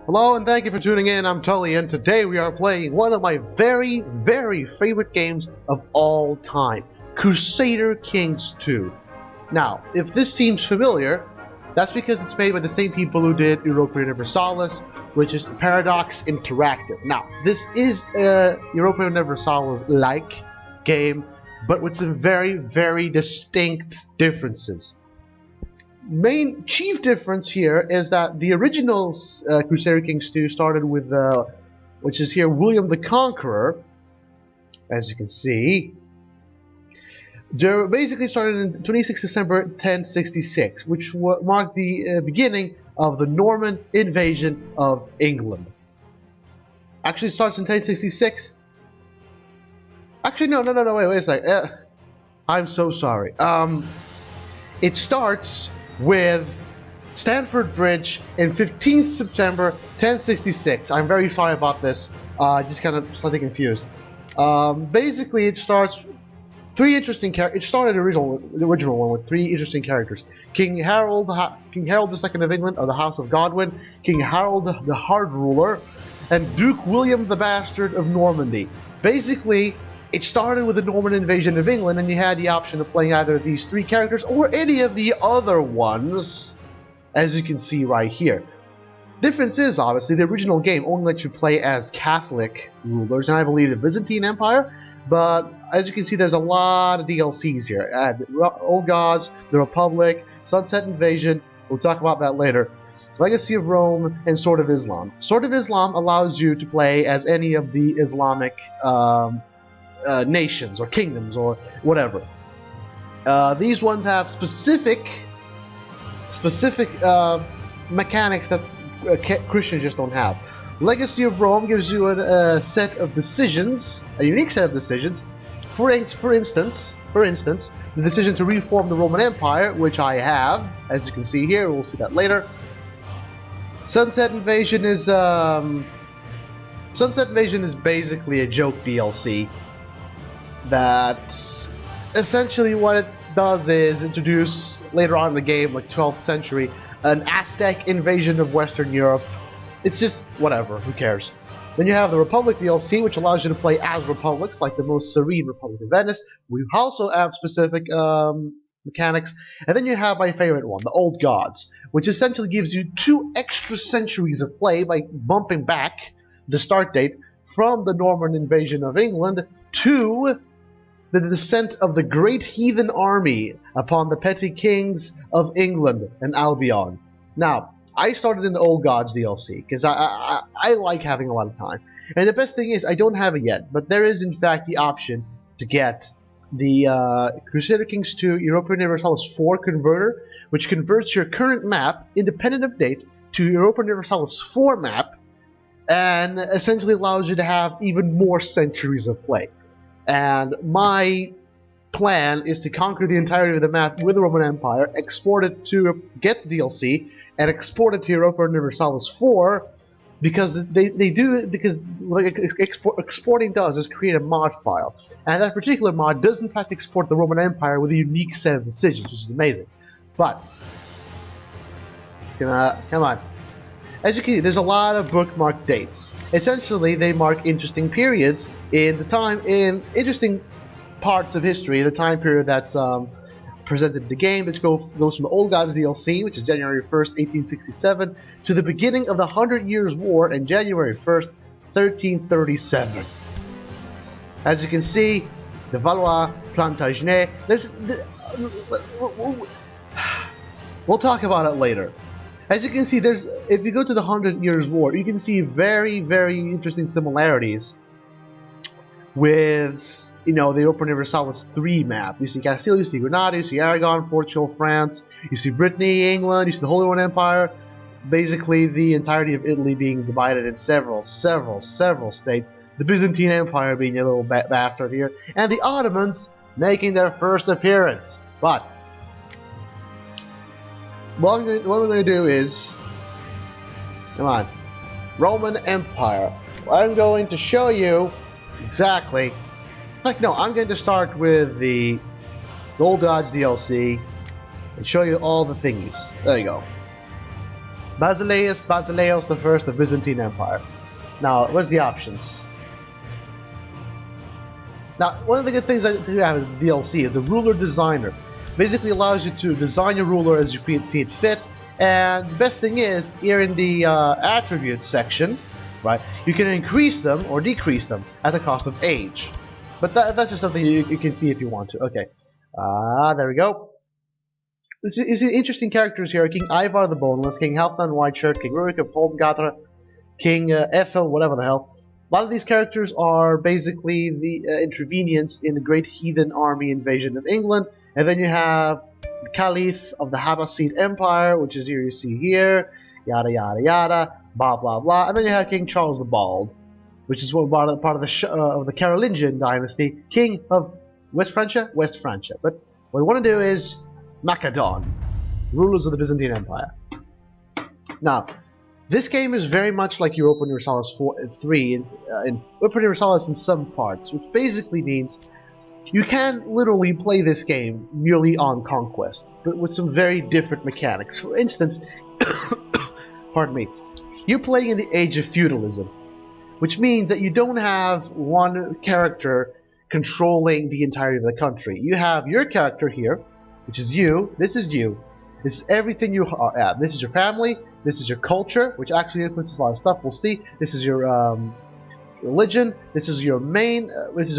Hello and thank you for tuning in. I'm Tully and today we are playing one of my very, very favorite games of all time, Crusader Kings 2. Now, if this seems familiar, that's because it's made by the same people who did Europa Universalis, which is Paradox Interactive. Now, this is a Europa Universalis-like game, but with some very, very distinct differences. Main chief difference here is that the original Crusader Kings 2 started with, which is here, William the Conqueror, as you can see. They basically started in 26 December 1066, which marked the beginning of the Norman invasion of England. Actually, it starts in 1066. Actually, no, wait a second. I'm so sorry. It starts with Stamford Bridge in 15th September 1066. I'm very sorry about this. Just kind of slightly confused. Basically, it starts three interesting characters. It started the original one with three interesting characters: King Harold II of England of the House of Godwin, King Harold the Hard Ruler, and Duke William the Bastard of Normandy. Basically, it started with the Norman invasion of England, and you had the option of playing either of these three characters or any of the other ones, as you can see right here. Difference is, obviously, the original game only lets you play as Catholic rulers, and I believe the Byzantine Empire, but as you can see, there's a lot of DLCs here. The Old Gods, the Republic, Sunset Invasion, we'll talk about that later, Legacy of Rome, and Sword of Islam. Sword of Islam allows you to play as any of the Islamic nations or kingdoms or whatever. These ones have specific mechanics that Christians just don't have. Legacy of Rome gives you a set of decisions, a unique set of decisions. For instance, the decision to reform the Roman Empire, which I have, as you can see here. We'll see that later. Sunset Invasion is basically a joke DLC. That essentially what it does is introduce later on in the game, like 12th century, an Aztec invasion of Western Europe. It's just whatever, who cares. Then you have the Republic DLC, which allows you to play as republics, like the most serene Republic of Venice. We also have specific mechanics. And then you have my favorite one, the Old Gods, which essentially gives you 2 extra centuries of play by bumping back the start date from the Norman invasion of England to the descent of the great heathen army upon the petty kings of England and Albion. Now, I started in the Old Gods DLC because I like having a lot of time. And the best thing is, I don't have it yet, but there is in fact the option to get the Crusader Kings 2 Europa Universalis 4 converter, which converts your current map, independent of date, to Europa Universalis 4 map, and essentially allows you to have even more centuries of play. And my plan is to conquer the entirety of the map with the Roman Empire, export it to get the DLC, and export it to Europa Universalis 4, because what exporting does is create a mod file. And that particular mod does in fact export the Roman Empire with a unique set of decisions, which is amazing. But, come on. As you can see, there's a lot of bookmarked dates. Essentially, they mark interesting periods in interesting parts of history, the time period that's presented in the game, which goes from the Old Gods DLC, which is January 1st, 1867, to the beginning of the 100 Years' War on January 1st, 1337. As you can see, the Valois, Plantagenet, we'll talk about it later. As you can see, if you go to the 100 Years' War, you can see very, very interesting similarities with, the Europa Universalis 3 map. You see Castile, you see Granada, you see Aragon, Portugal, France, you see Brittany, England, you see the Holy Roman Empire, basically the entirety of Italy being divided in several states, the Byzantine Empire being a little bastard here, and the Ottomans making their first appearance. But what we're going to do is, come on, Roman Empire. I'm going to show you exactly. I'm going to start with the Old Gods DLC and show you all the thingies. There you go. Basileus the First of Byzantine Empire. Now, what's the options? Now, one of the good things that you have is the DLC is the ruler designer. Basically allows you to design your ruler as you see it fit. And the best thing is, here in the attributes section, right, you can increase them or decrease them at the cost of age. But that's just something you can see if you want to. Okay, there we go. This is interesting characters here. King Ivar the Boneless, King Halfdan Whiteshirt, King Rurik of Holmgatra, King Ethel, whatever the hell. A lot of these characters are basically the intervenients in the Great Heathen Army invasion of England. And then you have the Caliph of the Abbasid Empire, which is here you see here, yada yada yada, blah blah blah. And then you have King Charles the Bald, which is part of the Carolingian dynasty, King of West Francia. But what we want to do is Macedon, rulers of the Byzantine Empire. Now, this game is very much like Europa Universalis 3 in Europa Universalis in some parts, which basically means you can literally play this game merely on conquest, but with some very different mechanics. For instance, pardon me, you're playing in the age of feudalism, which means that you don't have one character controlling the entirety of the country. You have your character here, which is you. This is you. This is everything you are at. This is your family. This is your culture, which actually influences a lot of stuff. We'll see. This is your religion. This is your main. This is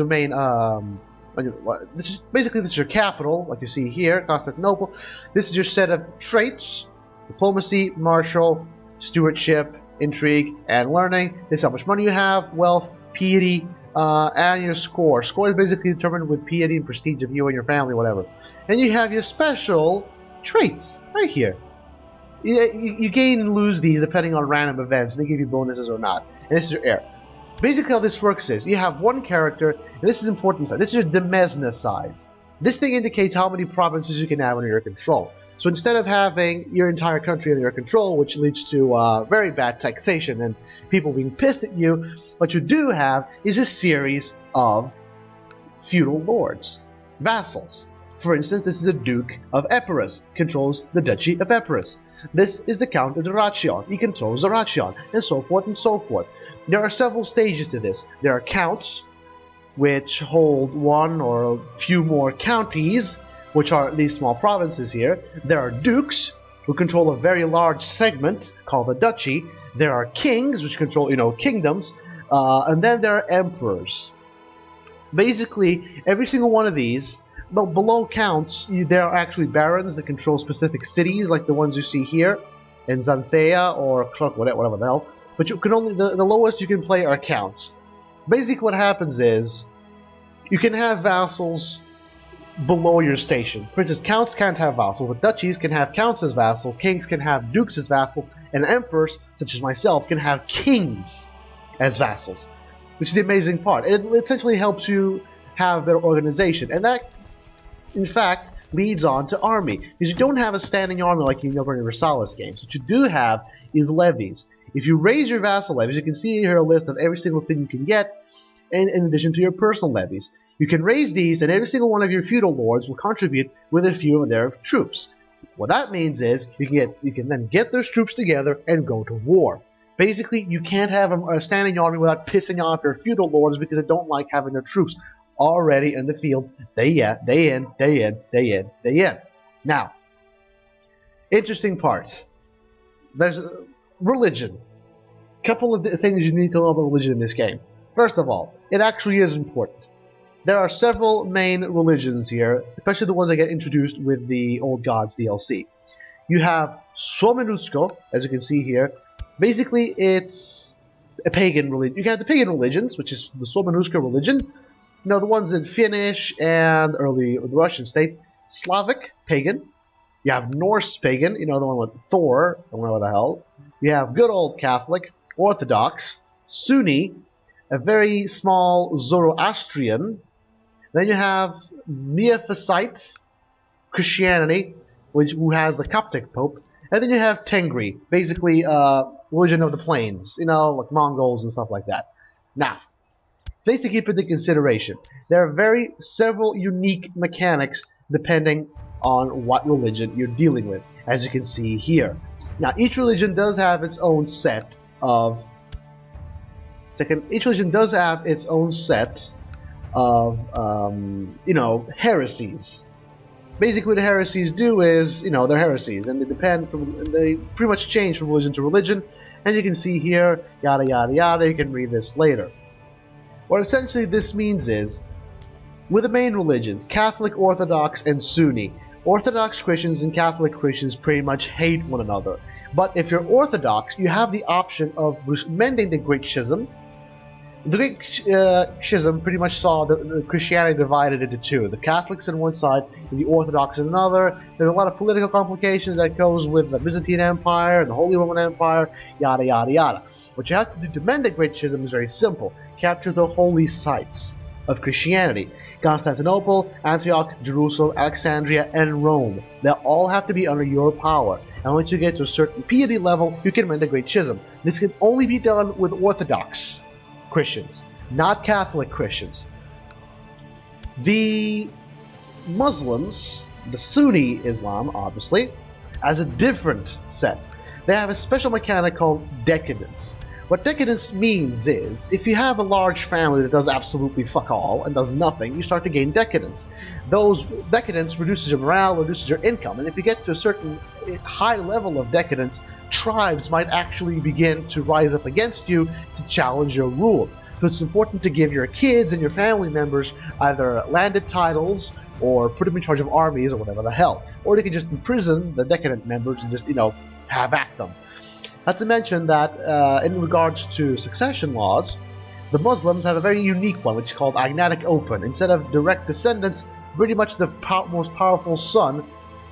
your capital, like you see here, Constantinople. This is your set of traits: diplomacy, martial, stewardship, intrigue, and learning. This is how much money you have, wealth, piety, and your score. Score is basically determined with piety and prestige of you and your family, whatever. And you have your special traits right here. You gain and lose these depending on random events. They give you bonuses or not. And this is your heir. Basically how this works is you have one character, and this is important. This is your demesne size. This thing indicates how many provinces you can have under your control. So instead of having your entire country under your control, which leads to very bad taxation and people being pissed at you, what you do have is a series of feudal lords, vassals. For instance, this is the Duke of Epirus, controls the Duchy of Epirus. This is the Count of Dyrrhachion, he controls Dyrrhachion, and so forth and so forth. There are several stages to this. There are counts, which hold one or a few more counties, which are these small provinces here. There are dukes, who control a very large segment called the duchy. There are kings, which control, kingdoms. And then there are emperors. Basically, every single one of these, well, below counts, there are actually barons that control specific cities, like the ones you see here, in Xanthea or Clark, whatever the hell. But you can only the lowest you can play are counts. Basically, what happens is you can have vassals below your station. For instance, counts can't have vassals, but duchies can have counts as vassals, kings can have dukes as vassals, and emperors, such as myself, can have kings as vassals, which is the amazing part. It essentially helps you have better organization, and that, in fact, leads on to army, because you don't have a standing army like in the Europa Universalis games. What you do have is levies. If you raise your vassal levies, you can see here a list of every single thing you can get, and in addition to your personal levies. You can raise these, and every single one of your feudal lords will contribute with a few of their troops. What that means is you can then get those troops together and go to war. Basically, you can't have a standing army without pissing off your feudal lords because they don't like having their troops already in the field day in. Now, interesting part. There's religion. Couple of things you need to know about religion in this game. First of all, it actually is important. There are several main religions here, especially the ones that get introduced with the Old Gods DLC. You have Suomenusko, as you can see here. Basically, it's a pagan religion. You got the pagan religions, which is the Suomenusko religion. The ones in Finnish and early the Russian state. Slavic, pagan. You have Norse pagan, the one with Thor, I don't know what the hell. You have good old Catholic, Orthodox, Sunni, a very small Zoroastrian. Then you have Miaphysite Christianity, who has the Coptic Pope. And then you have Tengri, basically religion of the plains, like Mongols and stuff like that. Now, things to keep into consideration. There are several unique mechanics depending on what religion you're dealing with, as you can see here. Now, each religion does have its own set of you know, heresies. Basically, what the heresies do is, you know, they're heresies, and they pretty much change from religion to religion. And you can see here, yada yada yada. You can read this later. What essentially this means is, with the main religions, Catholic, Orthodox, and Sunni, Orthodox Christians and Catholic Christians pretty much hate one another. But if you're Orthodox, you have the option of mending the Great Schism. The Great Schism pretty much saw the Christianity divided into two. The Catholics on one side and the Orthodox on another. There's a lot of political complications that goes with the Byzantine Empire and the Holy Roman Empire, yada yada yada. What you have to do to mend the Great Schism is very simple. Capture the holy sites of Christianity. Constantinople, Antioch, Jerusalem, Alexandria, and Rome. They all have to be under your power. And once you get to a certain piety level, you can mend the Great Schism. This can only be done with Orthodox Christians, not Catholic Christians. The Muslims, the Sunni Islam, obviously, has a different set. They have a special mechanic called decadence. What decadence means is, if you have a large family that does absolutely fuck all and does nothing, you start to gain decadence. Those decadence reduces your morale, reduces your income, and if you get to a certain high level of decadence, tribes might actually begin to rise up against you to challenge your rule. So it's important to give your kids and your family members either landed titles or put them in charge of armies or whatever the hell. Or they can just imprison the decadent members and just, you know, have at them. Not to mention that in regards to succession laws, the Muslims have a very unique one, which is called agnatic open. Instead of direct descendants, pretty much the most powerful son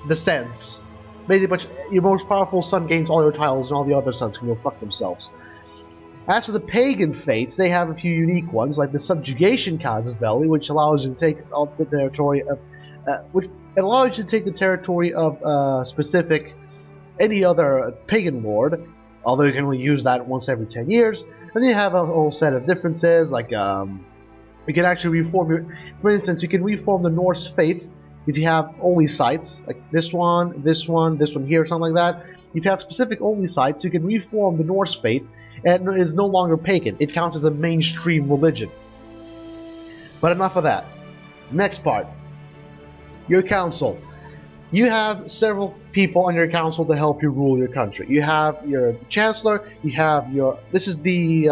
descends. Pretty much your most powerful son gains all your titles and all the other sons can go fuck themselves. As for the pagan faiths, they have a few unique ones, like the subjugation casus belli, which allows you to take the territory of specific any other pagan lord, although you can only use that once every 10 years. And then you have a whole set of differences, like you can actually reform for instance, you can reform the Norse faith if you have only sites, like this one here, something like that. If you have specific only sites, you can reform the Norse faith, and it is no longer pagan. It counts as a mainstream religion. But enough of that. Next part. Your council. You have several people on your council to help you rule your country. You have your chancellor, you have your... This is the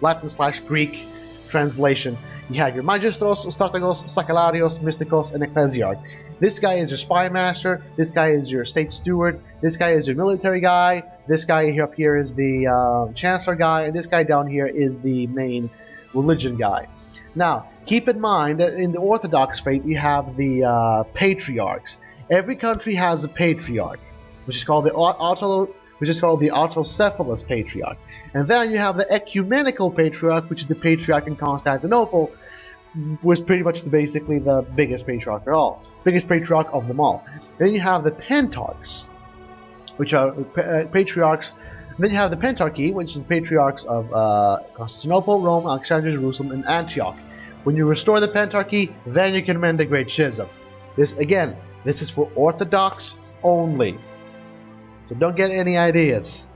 Latin/Greek translation. You have your magistros, strategos, sacrarios, mysticos, and ecclesiarch. This guy is your spy master, this guy is your state steward, this guy is your military guy, this guy up here is the chancellor guy, and this guy down here is the main religion guy. Now, keep in mind that in the Orthodox faith, you have the patriarchs. Every country has a patriarch, which is called the autocephalous patriarch. And then you have the ecumenical patriarch, which is the patriarch in Constantinople, was pretty much basically the biggest patriarch of them all. Then you have the pentarchs, which are patriarchs. Then you have the pentarchy, which is the patriarchs of Constantinople, Rome, Alexandria, Jerusalem, and Antioch. When you restore the pentarchy, then you can mend the Great Schism. This is for Orthodox only. So don't get any ideas.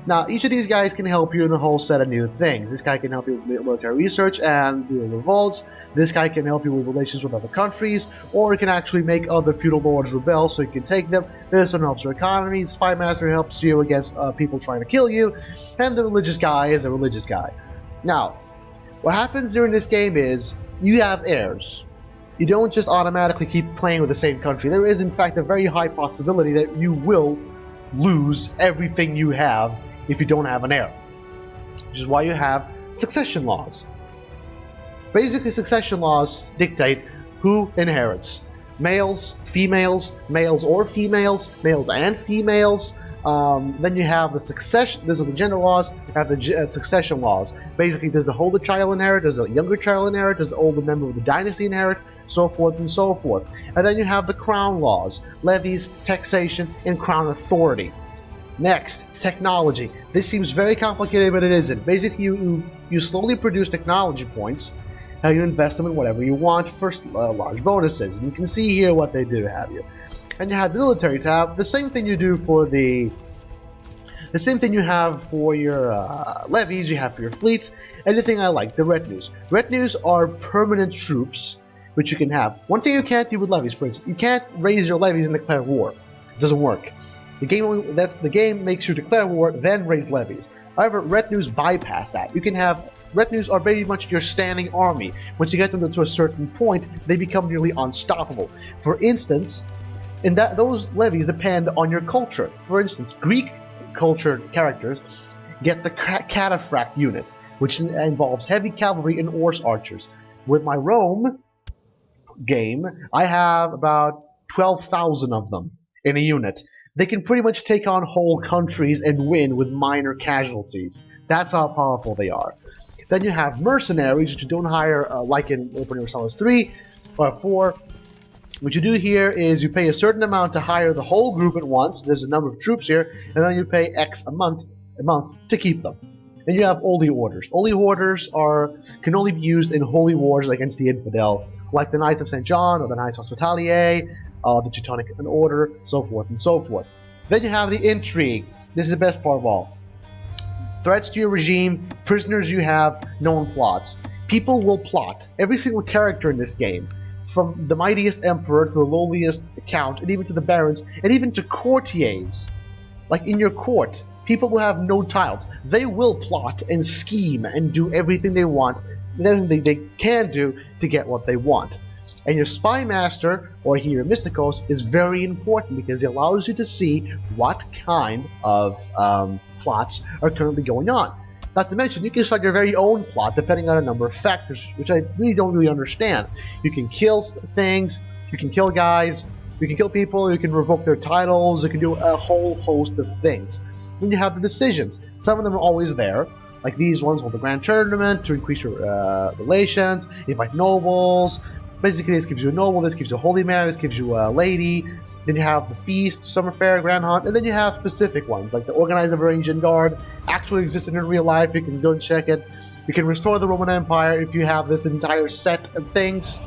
Now, each of these guys can help you in a whole set of new things. This guy can help you with military research and do revolts. This guy can help you with relations with other countries, or he can actually make other feudal lords rebel so you can take them. This one helps your economy. The spy master helps you against people trying to kill you. And the religious guy is a religious guy. Now, what happens during this game is you have heirs. You don't just automatically keep playing with the same country. There is, in fact, a very high possibility that you will lose everything you have if you don't have an heir, which is why you have succession laws. Basically, succession laws dictate who inherits. Males, females, males or females, males and females. Then you have the succession. These are the gender laws. You have the succession laws. Basically, does the older child inherit? Does the younger child inherit? Does the older member of the dynasty inherit? So forth and so forth. And then you have the crown laws, levies, taxation, and crown authority. Next, technology. This seems very complicated, but it isn't. Basically, you slowly produce technology points, and you invest them in whatever you want for large bonuses. And you can see here what they do have you. And you have the military tab, the same thing you do for the same thing you have for your levies, you have for your fleets. Anything I like, the retinues. Retinues are permanent troops which you can have. One thing you can't do with levies, for instance, you can't raise your levies and declare war. It doesn't work. The game makes you declare war, then raise levies. However, retinues bypass that. You can have retinues are very much your standing army. Once you get them to a certain point, they become nearly unstoppable. For instance, those levies depend on your culture. For instance, Greek cultured characters get the cataphract unit, which involves heavy cavalry and horse archers. With my Rome game, I have about 12,000 of them in a unit. They can pretty much take on whole countries and win with minor casualties. That's how powerful they are. Then you have mercenaries, which you don't hire like in Open Universalis 3 or 4. What you do here is you pay a certain amount to hire the whole group at once. There's a number of troops here, and then you pay X a month to keep them. And you have holy orders. Holy orders can only be used in holy wars against the infidel, like the Knights of St. John or the Knights Hospitalier, the Teutonic Order, so forth and so forth. Then you have the intrigue. This is the best part of all. Threats to your regime, prisoners you have, known plots. People will plot. Every single character in this game, from the mightiest emperor to the lowliest count, and even to the barons, and even to courtiers, like in your court, people who have no titles, they will plot and scheme and do everything they want, and everything they can do to get what they want. And your spy master, or here Mysticos, is very important because it allows you to see what kind of plots are currently going on. Not to mention, you can start your very own plot depending on a number of factors, which I don't really understand. You can kill things, you can kill guys, you can kill people, you can revoke their titles, you can do a whole host of things. Then you have the decisions. Some of them are always there, like these ones hold the grand tournament to increase your relations, invite nobles. Basically, this gives you a noble, this gives you a holy man, this gives you a lady. Then you have the feast, summer fair, grand hunt, and then you have specific ones like the organized Varangian Guard, actually existed in real life. You can go and check it. You can restore the Roman Empire if you have this entire set of things.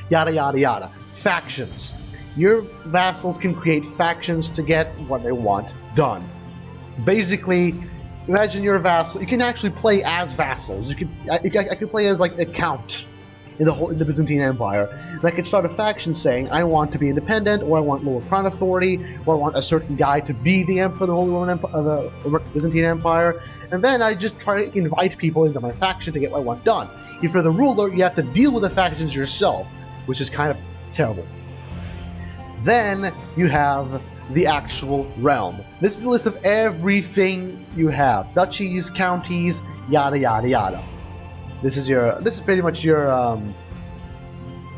Yada yada yada. Factions. Your vassals can create factions to get what they want done. Basically, imagine you're a vassal. You can actually play as vassals. I could play as like a count in the Byzantine Empire. And I could start a faction saying, I want to be independent, or I want lower crown authority, or I want a certain guy to be the emperor of the Holy Roman Empire, the Byzantine Empire, and then I just try to invite people into my faction to get what I want done. If you're the ruler, you have to deal with the factions yourself, which is kind of terrible. Then you have the actual realm. This is the list of everything you have. Duchies, counties, yada yada yada. This is pretty much your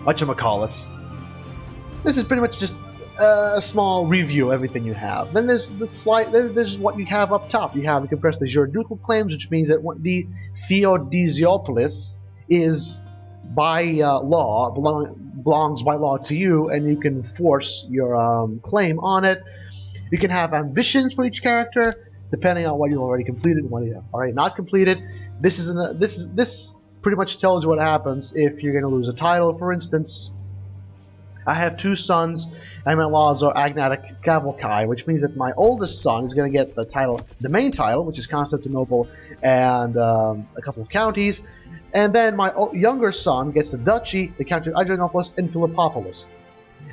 whatchamacallit. This is pretty much just a small review of everything you have. Then there's there's what you have up top. You can press the juridical claims, which means that the Theodosiopolis is by law belongs by law to you, and you can force your claim on it. You can have ambitions for each character, depending on what you've already completed and what you have already not completed. This pretty much tells you what happens if you're going to lose a title. For instance, I have two sons, and my laws are agnatic cavalcai, which means that my oldest son is going to get the main title, which is Constantinople and a couple of counties, and then my younger son gets the duchy, the county of Adrianopolis and Philippopolis.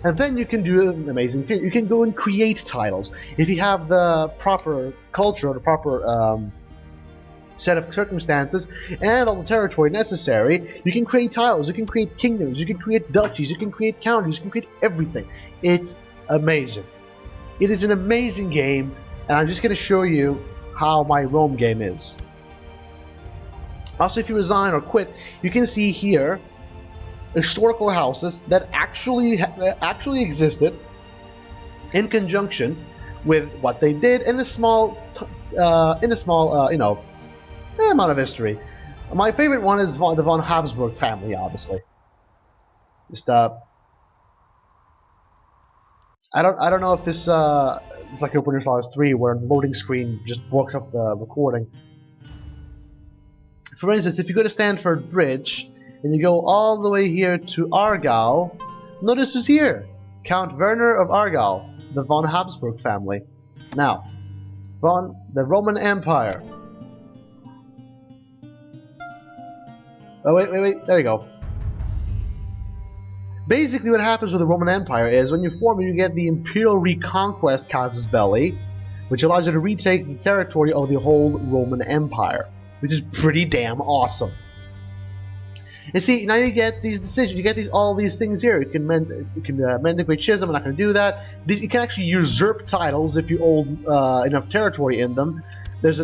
And then you can do an amazing thing. You can go and create titles. If you have the proper culture, or the proper set of circumstances, and all the territory necessary, you can create titles, you can create kingdoms, you can create duchies, you can create counties, you can create everything. It's amazing. It is an amazing game, and I'm just going to show you how my Rome game is. Also, if you resign or quit, you can see here historical houses that actually existed in conjunction with what they did in a small amount of history. My favorite one is the von Habsburg family, obviously. Just I don't know if this it's like Open Universalis 3 where the loading screen just walks up the recording. For instance, if you go to Stamford Bridge and you go all the way here to Argyle, notice who's here. Count Werner of Argyle, the von Habsburg family. Now, the Roman Empire. Oh, wait, there you go. Basically, what happens with the Roman Empire is when you form it, you get the Imperial Reconquest casus belli, which allows you to retake the territory of the whole Roman Empire, which is pretty damn awesome. And see, now you get these decisions, you get all these things here. You can mend the Great Schism. I'm not going to do that. You can actually usurp titles if you hold enough territory in them. This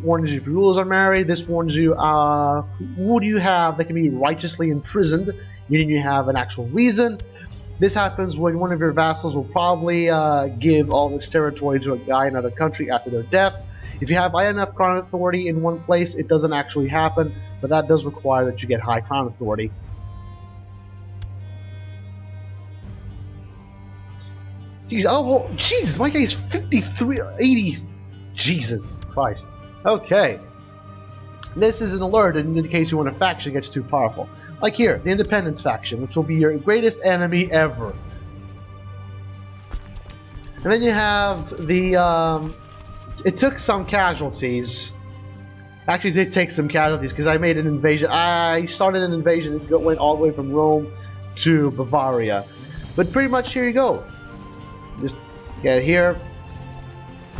warns you if your rulers are married. This warns you who do you have that can be righteously imprisoned, meaning you have an actual reason. This happens when one of your vassals will probably give all this territory to a guy in another country after their death. If you have high enough crown authority in one place, it doesn't actually happen, but that does require that you get high crown authority. Jeez, oh, Jesus, my guy's 53, 80. Jesus Christ. Okay. This is an alert in case you want a faction gets too powerful. Like here, the Independence faction, which will be your greatest enemy ever. And then you have the, it took some casualties. Actually, it did take some casualties because I made an invasion. I started an invasion that went all the way from Rome to Bavaria. But pretty much here you go. Just get here.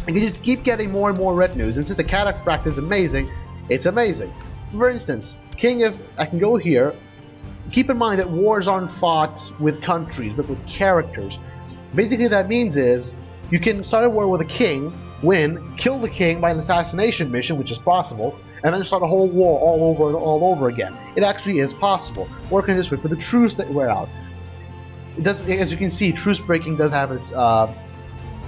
And you just keep getting more and more retinues. And since the cataphract is amazing, it's amazing. For instance, I can go here. Keep in mind that wars aren't fought with countries, but with characters. Basically, that means is you can start a war with a king, win, kill the king by an assassination mission, which is possible, and then start a whole war all over again. It actually is possible. Or you can just wait for the truce to wear out. It does, as you can see, truce breaking does have its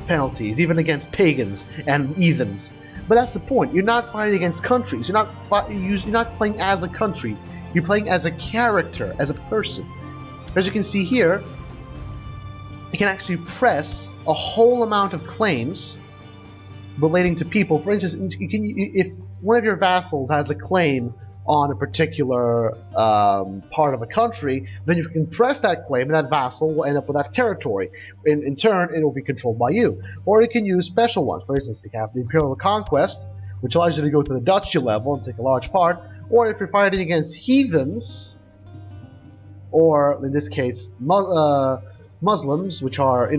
penalties, even against pagans and heathens. But that's the point. You're not fighting against countries. You're not playing as a country. You're playing as a character, as a person. As you can see here, you can actually press a whole amount of claims relating to people. For instance, if one of your vassals has a claim on a particular part of a country, then you can press that claim, and that vassal will end up with that territory. In turn, it will be controlled by you. Or you can use special ones. For instance, you can have the Imperial Conquest, which allows you to go to the duchy level and take a large part. Or if you're fighting against heathens, or in this case, Muslims, which are,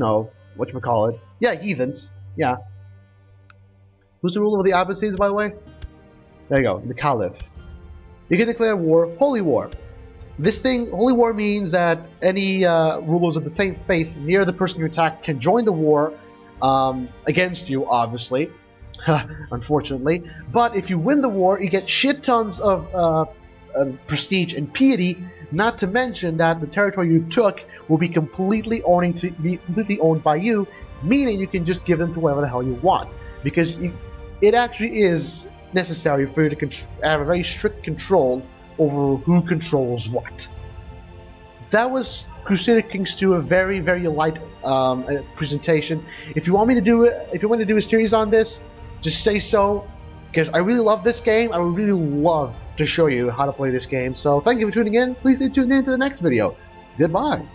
whatchamacallit. Yeah, heathens. Yeah. Who's the ruler of the Abbasids, by the way? There you go, the Caliph. You can declare war, holy war. Holy war means that any rulers of the same faith near the person you attack can join the war against you, obviously, unfortunately. But if you win the war, you get shit tons of prestige and piety. Not to mention that the territory you took will be completely owned by you, meaning you can just give them to whoever the hell you want, because it actually is necessary for you to have a very strict control over who controls what. That was Crusader Kings 2, a very, very light presentation. If you want to do a series on this, just say so, because I really love this game. I would really love to show you how to play this game. So thank you for tuning in. Please stay tuned in to the next video. Goodbye.